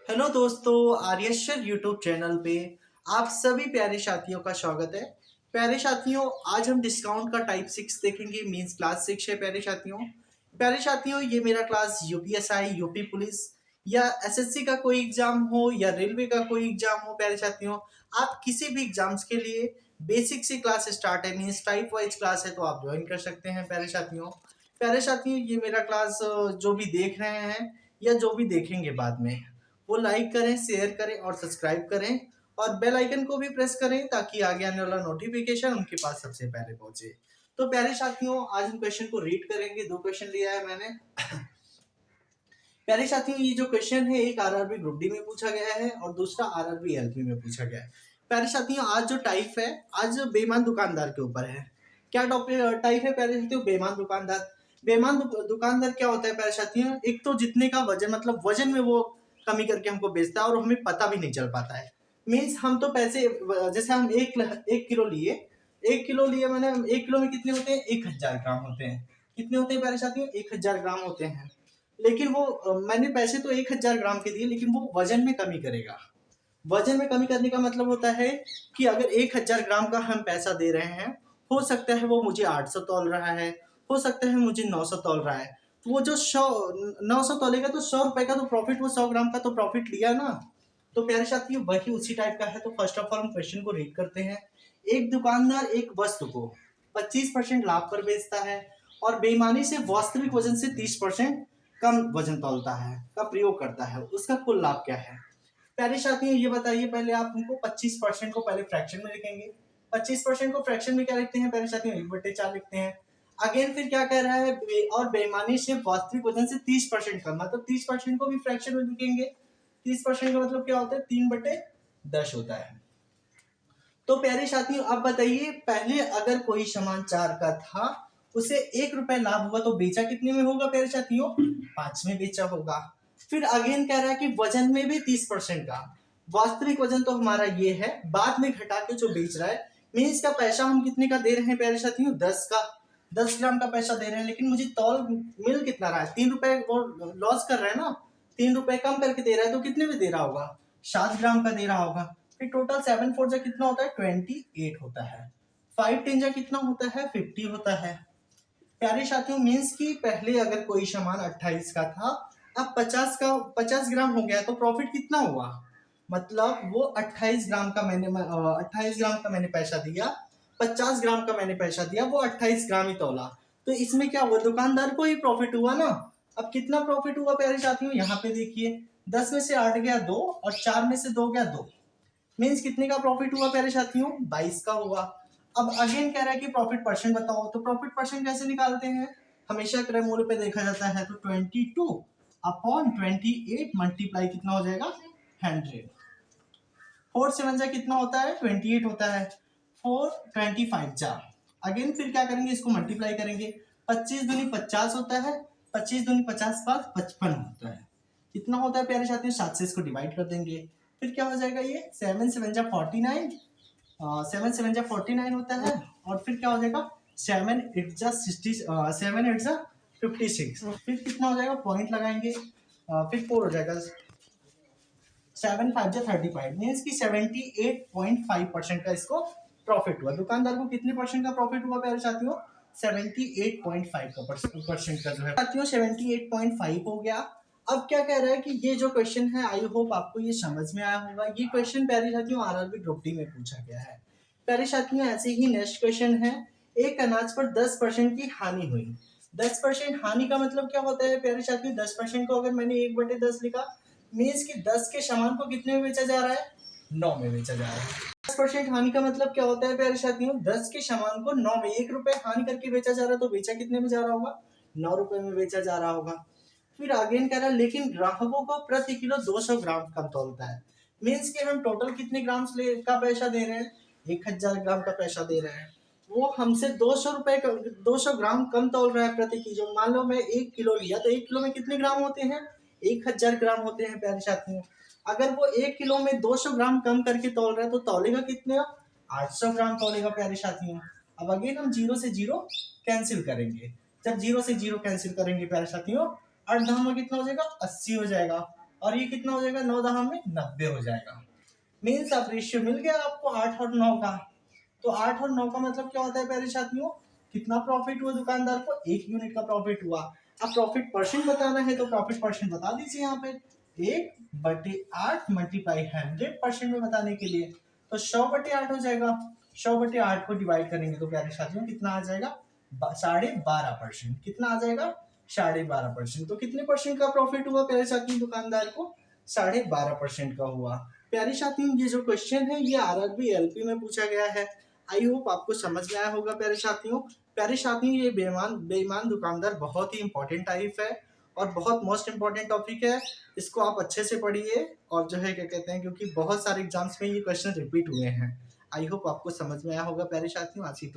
Hello दोस्तों, आर्यश्वर YouTube channel पे आप सभी प्यारे साथियों का स्वागत है। प्यारे साथियों, आज हम डिस्काउंट का टाइप 6 देखेंगे, मींस क्लास 6 है। प्यारे साथियों, ये मेरा क्लास यूपीएसआई, यूपी पुलिस या एसएससी का कोई एग्जाम हो या रेलवे का कोई एग्जाम हो। प्यारे साथियों, आप किसी भी एग्जाम्स के लिए बेसिक से क्लास स्टार्ट है, मींस टाइप वाइज क्लास है, तो आप ज्वाइन कर सकते हैं। प्यारे साथियों, ये मेरा क्लास जो भी देख रहे हैं या जो भी देखेंगे बाद में, वो लाइक करें, शेयर करें और सब्सक्राइब करें और बेल आइकन को भी प्रेस करें ताकि आगे आने वाला नोटिफिकेशन उनके पास सबसे पहले पहुंचे। तो प्यारे साथियों, आज हम क्वेश्चन को रीड करेंगे। दो क्वेश्चन लिया है मैंने। प्यारे साथियों, ये जो क्वेश्चन है एक आरआरबी ग्रुप डी में पूछा गया है और दूसरा आरआरबी एलपी में पूछा गया है। प्यारे साथियों, आज जो टाइप है, आज बेईमान दुकानदार के ऊपर है। क्या टॉपिक टाइप है प्यारे साथियों? बेईमान दुकानदार। दुकानदार क्या होता है प्यारे साथियों? एक तो जितने का वजन, मतलब वजन में वो कमी करके हमको बेचता है और हमें पता भी नहीं चल पाता है। मीन्स हम तो पैसे, जैसे हम एक किलो लिए, मैंने 1 किलो में कितने होते हैं? 1000 ग्राम होते हैं। कितने होते हैं प्यारे साथियों? 1000 ग्राम होते हैं। लेकिन वो मैंने पैसे तो 1000 ग्राम के दिए, लेकिन वो वजन में कमी करेगा। वजन में कमी करने का मतलब होता है कि अगर 1000 ग्राम का हम पैसा दे रहे हैं, हो सकता है वो मुझे 800 तौल रहा है, हो सकता है मुझे 900 तौल रहा है। तो वो जो 900 तौलेगा तो 100 रुपए का तो प्रॉफिट, वो 100 ग्राम का तो प्रॉफिट लिया ना। तो प्यारे साथियों, वही उसी टाइप का है। तो फर्स्ट ऑफ ऑल हम क्वेश्चन को रीड करते हैं। एक दुकानदार एक वस्तु को 25% लाभ पर बेचता है और बेईमानी से वास्तविक वजन से 30% कम वजन तौलता है का प्रयोग करता है, उसका कुल लाभ क्या है? प्यारे साथियों, ये बताइए पहले आप हमको। 25% को पहले फ्रैक्शन में लिखेंगे। 25% को फ्रैक्शन में क्या लिखते हैं प्यारे साथियों? 1/4 लिखते हैं। अगेन फिर क्या कह रहा है? और बेईमानी से वास्तविक वजन से 30% कम, मतलब 30% को भी फ्रैक्शन में लिखेंगे। 30% का मतलब क्या होता है? 3/10 होता है। तो प्यारे साथियों, अब बताइए, पहले अगर कोई सामान 4 का था, उसे 1 रुपए लाभ हुआ, तो बेचा कितने में होगा प्यारे साथियों? 5 में बेचा होगा। फिर अगेन कह रहा है कि वजन में भी 30% का। वास्तविक वजन तो हमारा ये है, बाद में घटा के जो बेच रहा है। मीन्स का पैसा हम कितने का दे रहे हैं प्यारे साथियों? 10 का। 10 ग्राम का पैसा दे रहे हैं, लेकिन मुझे तौल मिल कितना रहा है? 3 रुपए वो लॉस कर रहा है ना। 3 रुपए कम करके दे रहा है, तो कितने में दे रहा होगा? 7 ग्राम का दे रहा होगा। फिर टोटल 7 4 जा कितना होता है? 28 होता है। 5 10 जा कितना होता है? 50 होता है। प्यारे साथियों, मीन्स की पहले अगर कोई सामान 28 का था, अब 50 ग्राम हो गया, तो प्रॉफिट कितना हुआ? मतलब वो 28 ग्राम का मैंने पैसा दिया, 50 ग्राम का मैंने पैसा दिया, वो 28 ग्राम ही तोला। तो इसमें क्या हुआ? दुकानदार को ही प्रॉफिट हुआ ना। अब कितना प्रॉफिट हुआ प्यारे साथियों? यहाँ पे देखिए, 10 में से 8 गया 2 और 4 में से 2 गया 2। मीन्स कितने का प्रॉफिट हुआ प्यारे साथियों? 22 का हुआ। अब अगेन कह रहा है कि प्रॉफिट परसेंट बताओ, तो प्रॉफिट परसेंट कैसे निकालते हैं? हमेशा क्रय मूल्य पे देखा जाता है, तो 22/28 मल्टीप्लाई कितना हो जाएगा? 100। 4 7 जा कितना होता है? 28 होता है। 4 25 जा। अगेन फिर क्या करेंगे? इसको मल्टीप्लाई करेंगे। 25 दूनी 50 होता है, 25 दूनी 50 पास 55 होता है। कितना होता है प्यारे साथियों? 7 से इसको डिवाइड कर देंगे। फिर क्या हो जाएगा? ये 7 7 जा 49, 7 7 जा 49 होता है। और फिर क्या हो जाएगा? 7 8 जा 60, 7 8 जा 56। फिर कितना हो जाएगा? पॉइंट लगाएंगे। फिर 4 हो जाएगा। 7 5 जा 35, मीन्स की 78.5% का इसको प्रॉफिट हुआ। दुकानदार को कितने परसेंट का प्रॉफिट हुआ प्यारे साथियों? 78.5 का परसेंट का जो है साथियों, 78.5 हो गया। अब क्या कह रहा है कि ये जो क्वेश्चन है, आई होप आपको ये समझ में आया होगा। ये क्वेश्चन प्यारे साथियों आरआरबी ग्रुप डी में पूछा गया है। प्यारे साथियों, ऐसे ही नेक्स्ट क्वेश्चन है। एक अनाज पर 10% की हानि हुई। 10% हानि का मतलब क्या होता है प्यारे साथियों? 10% को अगर मैंने 1/10 लिखा, मीन्स कि 10 के सामान को कितने में बेचा जा रहा है? 9 में बेचा जा रहा है। 10% हानि का मतलब क्या होता है प्यारे साथियों? 10 के सामान को 9 में, 1 रुपए हानि करके बेचा जा रहा है, तो बेचा कितने में जा रहा होगा? 9 रुपए में बेचा जा रहा होगा। फिर अगेन कह रहा है, लेकिन ग्राहकों को प्रति किलो 200 ग्राम कम तौलता है। मीन्स कि हम टोटल कितने ग्राम का पैसा दे रहे हैं? 1000 ग्राम का पैसा दे रहे हैं। वो हमसे 200 ग्राम कम तौल रहा है प्रति किलो। मान लो मैं 1 किलो लिया, तो 1 किलो में कितने ग्राम होते हैं? 1000 ग्राम होते हैं प्यारे साथियों। अगर वो 1 किलो में 200 ग्राम कम करके तौल रहा है, तो तौलेगा कितने? 800 ग्राम तौलेगा प्यारे साथियों। अब अगेन हम 0 से 0 कैंसिल करेंगे। जब 0 से 0 कैंसिल करेंगे प्यारे साथियों, 8 दाम में कितना हो जाएगा? 80 हो जाएगा। और ये कितना हो जाएगा, 9 दहा में 90 हो जाएगा। मीन्स अब रेशियो मिल गया आपको 8 और 9 का। तो 8 और 9 का मतलब क्या होता है प्यारे साथियों, कितना प्रॉफिट हुआ दुकानदार को, 1 यूनिट का प्रॉफिट हुआ। अब प्रॉफिट परसेंट बताना है तो प्रॉफिट परसेंट बता दीजिए यहाँ पे, 1/8 मल्टीप्लाई 100% में बताने के लिए, तो 100/8 हो जाएगा। 100/8 को डिवाइड करेंगे तो प्यारे साथियों कितना आ जाएगा, 12.5%। कितना आ जाएगा, 12.5%। तो कितने परसेंट का प्रॉफिट हुआ प्यारे साथियों दुकानदार को, 12.5% का हुआ। प्यारे साथियों ये जो क्वेश्चन है ये आरआरबी एलपी में पूछा गया है। आई होप आपको समझ में आया होगा प्यारे साथियों। प्यारे साथियों ये बेईमान दुकानदार बहुत ही इंपॉर्टेंट टाइप है और बहुत मोस्ट इंपॉर्टेंट टॉपिक है। इसको आप अच्छे से पढ़िए और जो है क्या कहते हैं, क्योंकि बहुत सारे एग्जाम्स में ये क्वेश्चन रिपीट हुए हैं। आई होप आपको समझ में आया होगा प्यारे साथियों। आज की